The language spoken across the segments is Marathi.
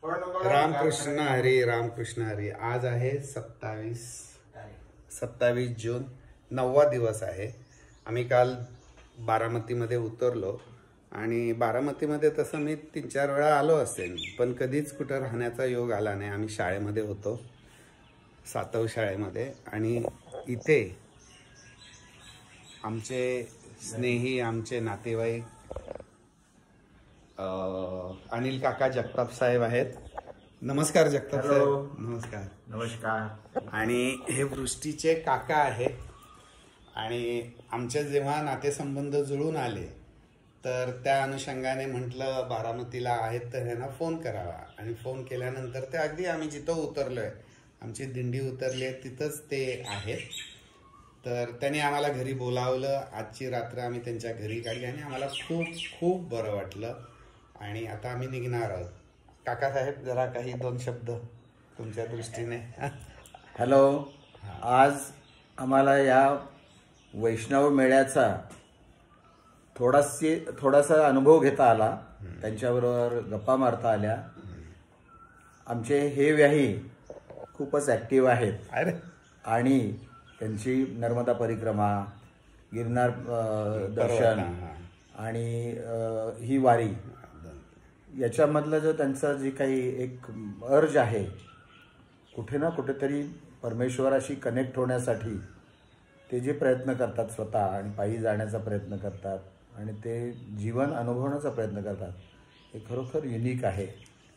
रामकृष्ण हरी, रामकृष्ण हरी। आज आहे 27 जून, 9वा दिवस आहे। आम्ही काल बारामतीमध्ये उतरलो आणि बारामतीमध्ये तसं मी 3-4 वेळा आलो असेल, पण कधीच कुठं राहण्याचा योग आला नाही। आम्ही शाळेमध्ये होतो, सातव शाळेमध्ये, आणि इथे आमचे स्नेही, आमचे नातेवाईक अनिल काका जगताप साहेब आहेत। नमस्कार जगताप साहेब। नमस्कार। नमस्कार। आणि हे वृष्टीचे काका आहेत। आणि आमचे जेव्हा नातेसंबंध जुळून आले तर त्या अनुषंगाने म्हटलं बारामतीला आहेत तर ह्यांना फोन करावा, आणि फोन केल्यानंतर ते अगदी आम्ही जिथं उतरलोय, आमची दिंडी उतरली आहे तिथंच ते आहेत। तर त्यांनी आम्हाला घरी बोलावलं। आजची रात्र आम्ही त्यांच्या घरी काढली आणि आम्हाला खूप खूप बरं वाटलं आणि आता आम्ही निघणार आहोत। काकासाहेब, जरा काही 2 शब्द तुमच्या दृष्टीने। हॅलो। आज आम्हाला या वैष्णव मेळ्याचा थोडासा अनुभव घेता आला, त्यांच्याबरोबर गप्पा मारता आल्या। आमचे हे व्याही खूपच ॲक्टिव्ह आहेत। अरे, आणि त्यांची नर्मदा परिक्रमा, गिरनार दर्शन आणि ही वारी, याच्यामधलं जो त्यांचा जी काही एक अर्ज आहे, कुठे ना कुठेतरी परमेश्वराशी कनेक्ट होण्यासाठी ते जे प्रयत्न करतात स्वतः, आणि पायी जाण्याचा प्रयत्न करतात आणि ते जीवन अनुभवण्याचा प्रयत्न करतात, हे खरोखर युनिक आहे।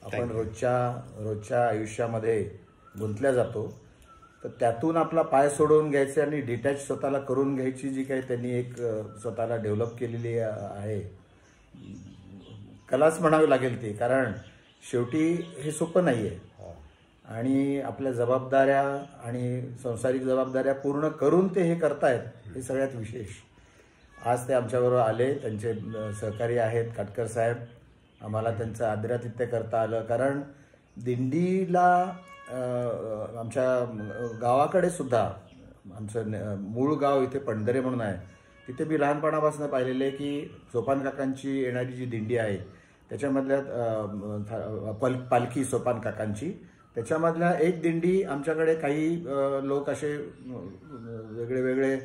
आपण रोजच्या आयुष्यामध्ये गुंतल्या जातो, तर त्यातून आपला पाय सोडवून घ्यायचे आणि डिटॅच स्वतःला करून घ्यायची जी काही त्यांनी एक स्वतःला डेव्हलप केलेली आहे, कलाच म्हणावी लागेल ती। कारण शेवटी हे सोपं नाही आहे, आणि आपल्या जबाबदाऱ्या आणि संसारिक जबाबदाऱ्या पूर्ण करून ते हे करतायत, हे सगळ्यात विशेष। आज ते आमच्याबरोबर आले, त्यांचे सहकारी आहेत काटकर साहेब, आम्हाला त्यांचं आदरातिथ्य करता आलं। कारण दिंडीला आमच्या गावाकडे सुद्धा, आमचं मूळ गाव इथे पंढरे म्हणून आहे, तिथे मी लहानपणापासून पाहिलेलं आहे की सोपान काकांची येणारी जी दिंडी आहे त्याच्यामधल्या पालखी सोपान काकांची, त्याच्यामधल्या एक दिंडी आमच्याकडे काही लोक असे वेगळे वेगळे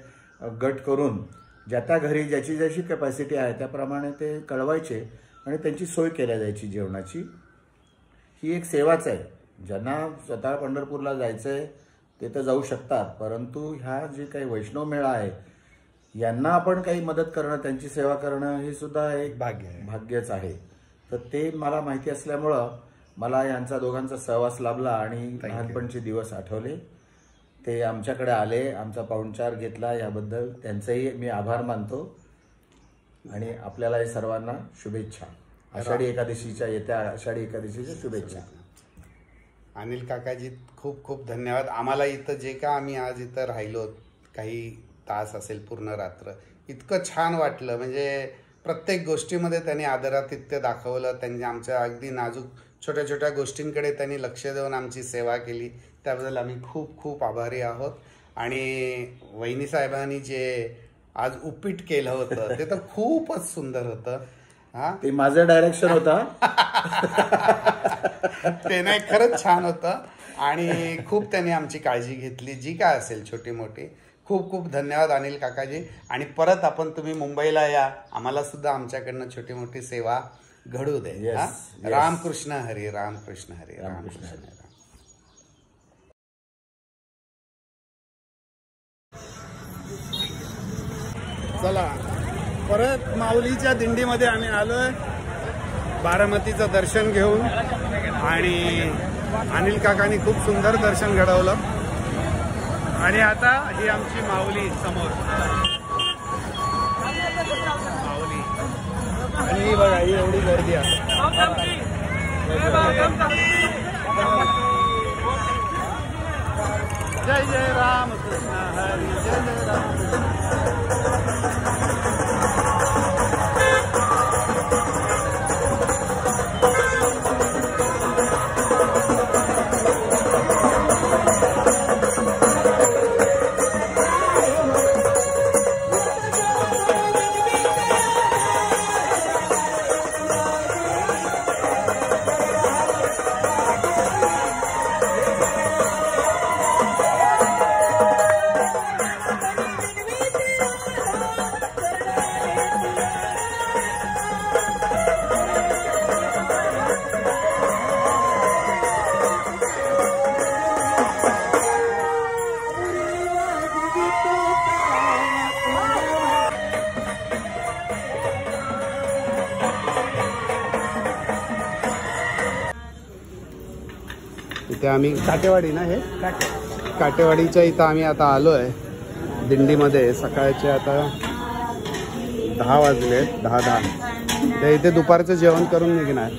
गट करून ज्या त्या घरी ज्याची ज्याची कॅपॅसिटी आहे त्याप्रमाणे ते कळवायचे आणि त्यांची सोय केल्या जायची जेवणाची। ही एक सेवाच आहे। ज्यांना स्वतः पंढरपूरला जायचं आहे ते तर जाऊ शकतात, परंतु ह्या जे काही वैष्णव मेळा आहे यांना आपण काही मदत करणं, त्यांची सेवा करणं, हे सुद्धा एक भाग्यच आहे। तर ते मला माहिती असल्यामुळं मला यांचा दोघांचा सहवास लाभला आणि लहानपणचे दिवस आठवले। ते आमच्याकडे आले, आमचा पाहुणचार घेतला, याबद्दल त्यांचेही मी आभार मानतो। आणि आपल्याला सर्वांना शुभेच्छा। आषाढी एकादशीच्या, येत्या आषाढी एकादशीच्या शुभेच्छा। अनिल काकाजी, खूप खूप धन्यवाद। आम्हाला इथं जे का आम्ही आज इथं राहिलो, काही तास असेल, पूर्ण रात्र, इतकं छान वाटलं। म्हणजे प्रत्येक गोष्टीमध्ये त्यांनी आदरातिथ्य दाखवलं। त्यांनी आमच्या अगदी नाजूक छोट्या छोट्या गोष्टींकडे त्यांनी लक्ष देऊन आमची सेवा केली, त्याबद्दल आम्ही खूप खूप आभारी आहोत। आणि वहिनी साहेबांनी जे आज उपीट केलं होतं ते तर खूपच सुंदर होतं। ते माझं डायरेक्शन होता। ते नाही, खरंच छान होतं आणि खूप त्यांनी आमची काळजी घेतली, जी काय असेल छोटी मोठी। खूप खूप धन्यवाद अनिल काकाजी। आणि परत तुम्ही मुंबईला या, आम्हाला सुद्धा आमच्याकडनं छोटी मोठी सेवा घडू दे। रामकृष्ण हरी, रामकृष्ण हरी, रामकृष्ण हरी। चला, परत माऊलीच्या दिंडीमध्ये आम्ही आलोय, बारामतीचं दर्शन घेऊन। आणि अनिल काकांनी खूप सुंदर दर्शन घडवलं। आणि आता ही आमची माऊली समोर, माऊली, आणि ही बघा, ही एवढी गर्दी आहे। जय जय राम कृष्ण हरी, जय जय राम। इथे आम्ही काटेवाडी ना, हे काटेवाडीच्या इथं आम्ही आता आलो आहे दिंडीमध्ये. सकाळचे आता 10 वाजले, 10 ते इथे दुपारचं जेवण करून निघणार.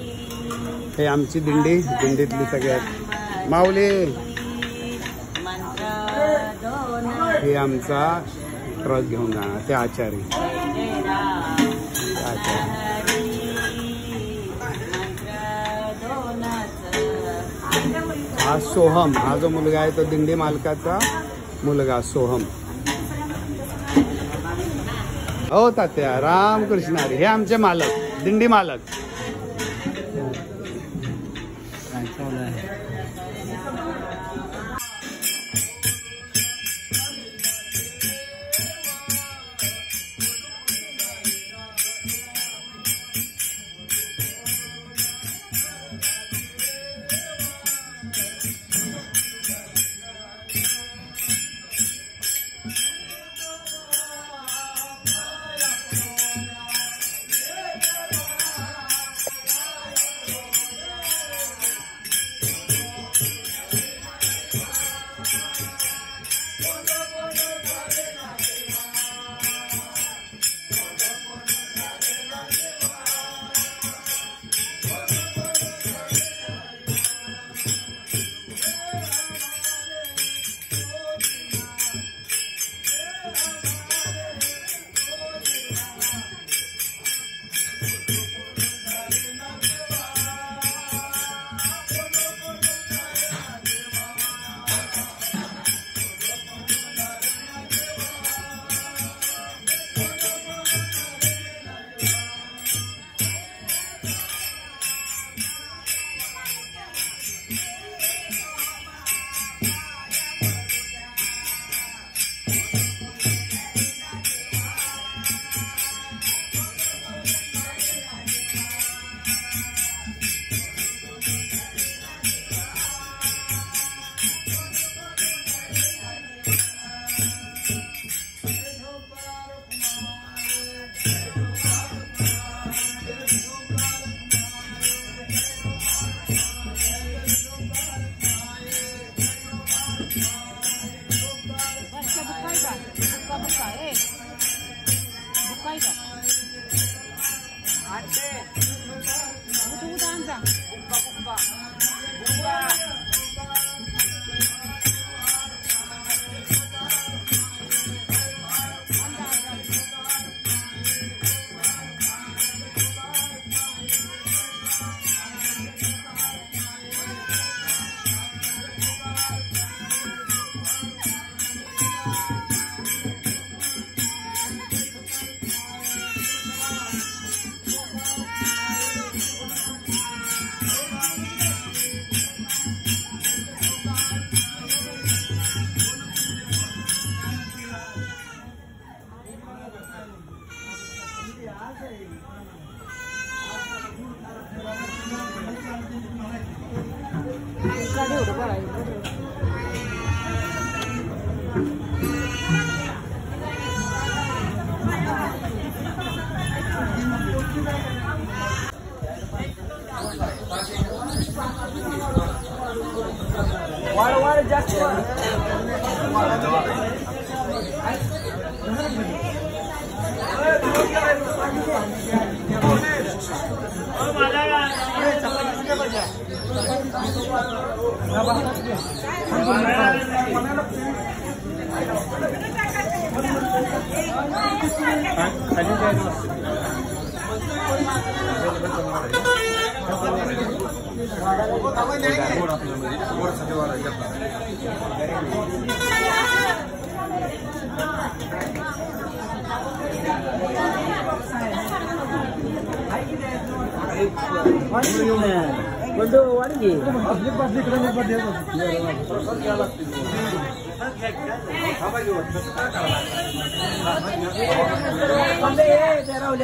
हे आमची दिंडी, दिंडीतली सगळ्यात माऊली. हे आमचा ट्रक घेऊन जाणार ते आचारी. हा सोहम, हा जो मुलगा आहे तो दिंडी मालकाचा मुलगा सोहम. हो तात्या, रामकृष्ण हरी. हे आमचे मालक, दिंडी मालक.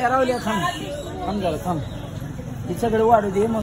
रावल्या थांब जरा थांब हे सगळं वाढू दे मग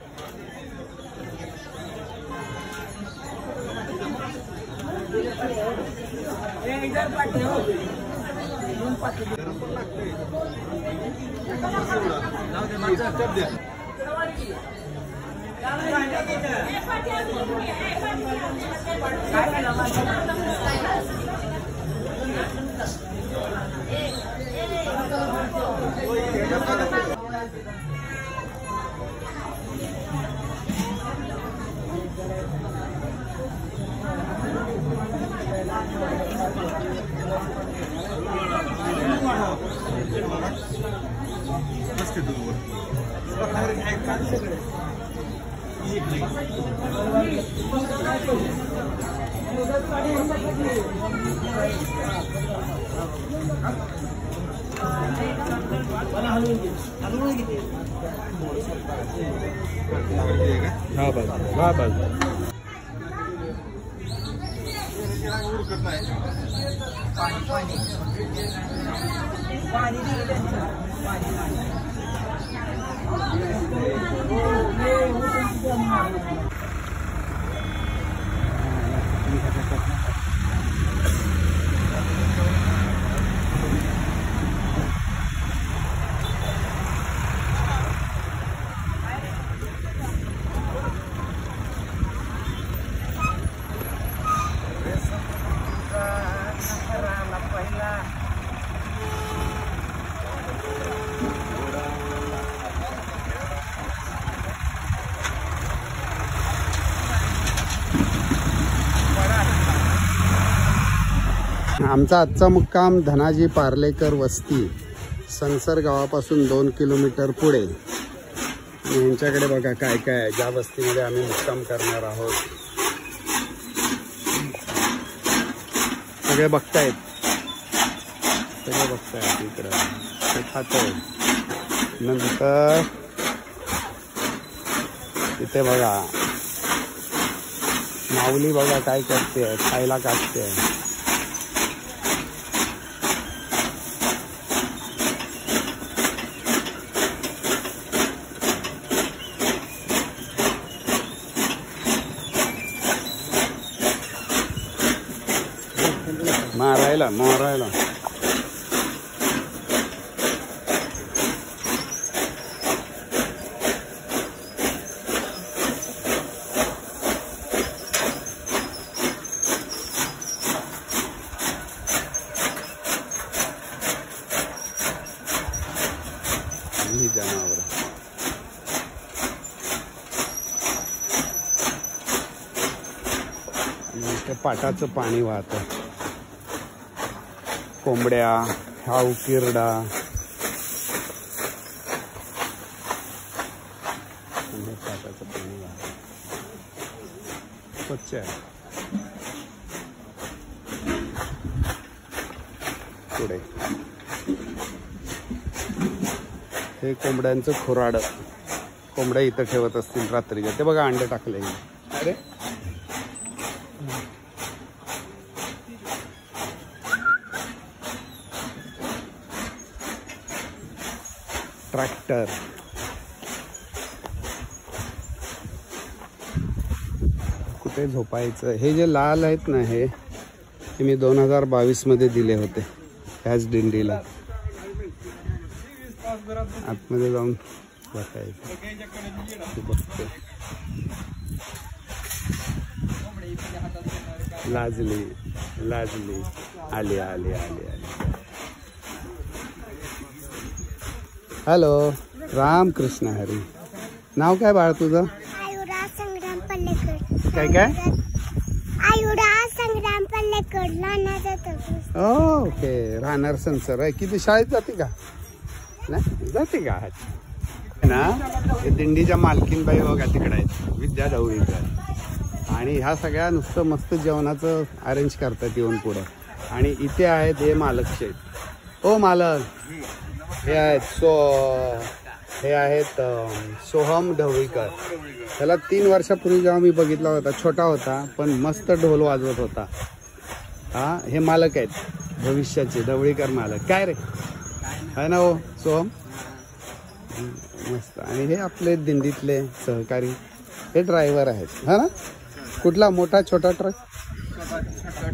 आमचा आजचा मुक्काम धनाजी पार्लेकर वस्ती संसर गावापासून 2 किलोमीटर पुढे. यांच्याकडे बघा काय काय आहे. ज्या वस्तीमध्ये आम्ही मुक्काम करणार आहोत सगळे बघतायत, इकडं ते खातोय. नंतर इथे बघा माऊली बघा काय करते, खायला काढते. मारायला जनावर. पाटाचं पाणी वाहतं. कोंबड्या, हा उकिरडा, पाटाचं पाणी वाहतं. स्वच्छ आहे. पुढे हे कोंबड्यांचं खुराड. कोंबड्या इथं ठेवत असतील रात्रीच्या. ते बघा अंडे टाकले. अरे ट्रॅक्टर. कुठे झोपायचं. हे जे लाल आहेत ना हे मी 2022 मध्ये दिले होते ह्याच दिंडीला. आतमध्ये जाऊन बसायचं. बघते लाजली आली. हॅलो, रामकृष्ण हरी. नाव काय बाळ तुझं? आयुरा संग्राम पल्लेकर. काय आयुरा संग्राम पल्लेकर. ओके, राहणार संसर आहे. किती शाळेत जाते का? नाही जाते का ना? हे दिंडीच्या मालकीनबाई बघा तिकडे आहेत, विद्या ढवळीकर. आणि ह्या सगळ्या नुसतं मस्त जेवणाचं अरेंज करतात येऊन पुढं. आणि इथे आहेत हे मालक शेठ. ओ मालक हे आहेत सोहम ढवळीकर. त्याला 3 वर्षापूर्वी जेव्हा मी बघितला होता, छोटा होता पण मस्त ढोल वाजवत होता. हा हे मालक आहेत भविष्याचे ढवळीकर मालक. काय रे आहे ना हो सोहम? मस्त. आणि हे आपले दिंडीतले सहकारी हे ड्रायव्हर आहेत. हा ना? कुठला मोठा छोटा ट्रक?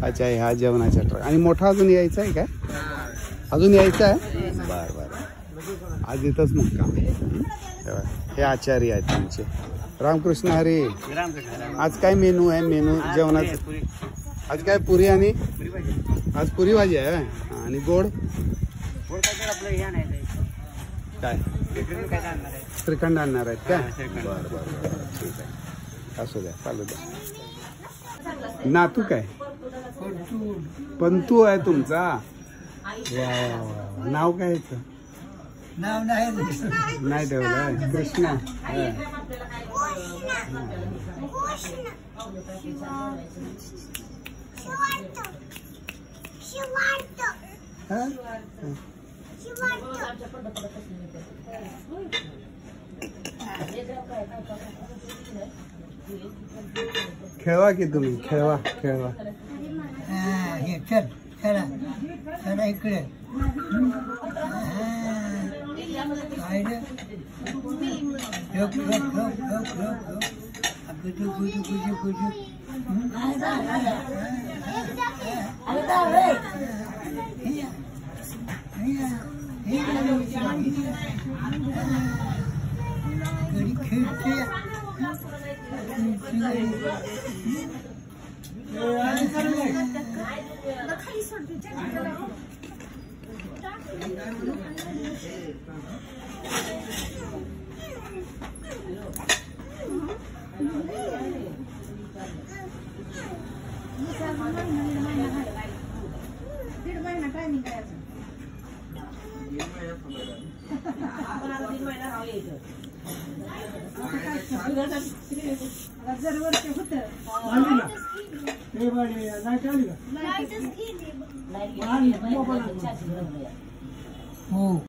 अच्छा, ह्या जेवणाचा ट्रक. आणि मोठा अजून यायचा आहे काय? अजून यायचा आहे? बरं. आज इथंच मुक्काम आहे. हे आचार्य आहेत आमचे. रामकृष्ण हरी. आज काय मेनू आहे? मेनू जेवणाचं आज काय? पुरी आणि आज पुरी भाजी आहे आणि गोड काय? श्रीखंड आणणार आहेत का? बरं बरं ठीक आहे, असू द्या, चालू द्या. नातू काय? पंतू आहे तुमचा? नाव काय याचं? नाव नाही ठेवलं. कृष्णा. खेळवा की तुम्ही, खेळवा खेळवा. चल चला चला इकडे. हो.